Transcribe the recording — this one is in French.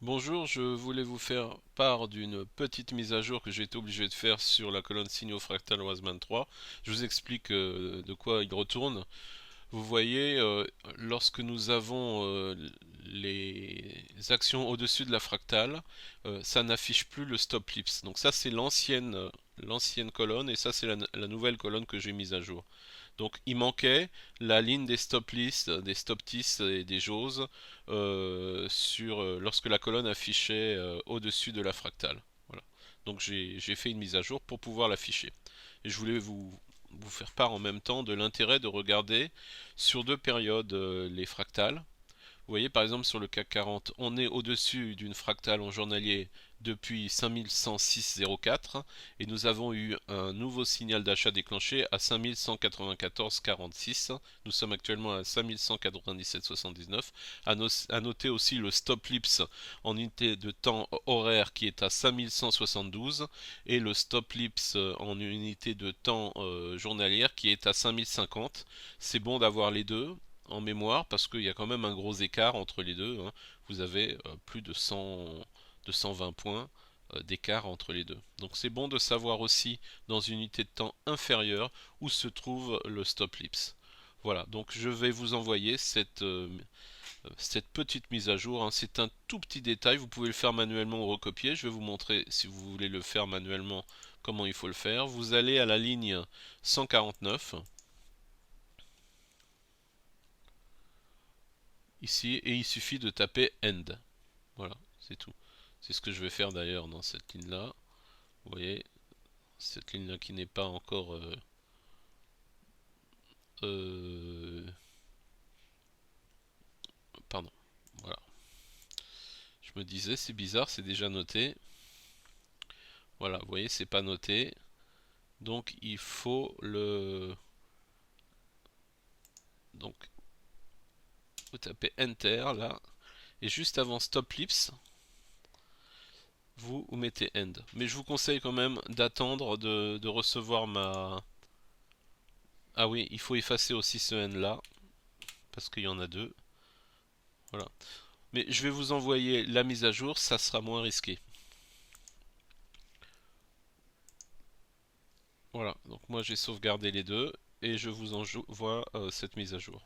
Bonjour, je voulais vous faire part d'une petite mise à jour que j'ai été obligé de faire sur la colonne Signaux Fractal Wasman 3. Je vous explique de quoi il retourne. Vous voyez, lorsque nous avons les actions au-dessus de la fractale, ça n'affiche plus le stop lips. Donc ça c'est l'ancienne colonne et ça c'est la nouvelle colonne que j'ai mise à jour. Donc il manquait la ligne des stop lists, des stop tis et des jaws lorsque la colonne affichait au-dessus de la fractale. Voilà. Donc j'ai fait une mise à jour pour pouvoir l'afficher. Et je voulais vous faire part en même temps de l'intérêt de regarder sur deux périodes les fractales. Vous voyez par exemple sur le CAC 40, on est au-dessus d'une fractale en journalier depuis 5106,04 et nous avons eu un nouveau signal d'achat déclenché à 5194,46. Nous sommes actuellement à 5197,79. À noter aussi le stop lips en unité de temps horaire qui est à 5172 et le stop lips en unité de temps journalière qui est à 5050. C'est bon d'avoir les deux en mémoire parce qu'il y a quand même un gros écart entre les deux, hein. Vous avez plus de 120 points d'écart entre les deux. Donc c'est bon de savoir aussi dans une unité de temps inférieure où se trouve le stop lips. Voilà, donc je vais vous envoyer cette petite mise à jour, hein. C'est un tout petit détail, vous pouvez le faire manuellement ou recopier. Je vais vous montrer si vous voulez le faire manuellement comment il faut le faire. Vous allez à la ligne 149 ici et il suffit de taper end. Voilà, c'est tout. C'est ce que je vais faire d'ailleurs dans cette ligne-là. Vous voyez, cette ligne-là qui n'est pas encore... euh, pardon, voilà. Je me disais, c'est bizarre, c'est déjà noté. Voilà, vous voyez, c'est pas noté. Donc il faut le... Donc vous tapez Enter là. Et juste avant Stop Lips, vous mettez End. Mais je vous conseille quand même d'attendre de recevoir ma... Ah oui, il faut effacer aussi ce N là, parce qu'il y en a deux. Voilà. Mais je vais vous envoyer la mise à jour, ça sera moins risqué. Voilà, donc moi j'ai sauvegardé les deux et je vous envoie cette mise à jour.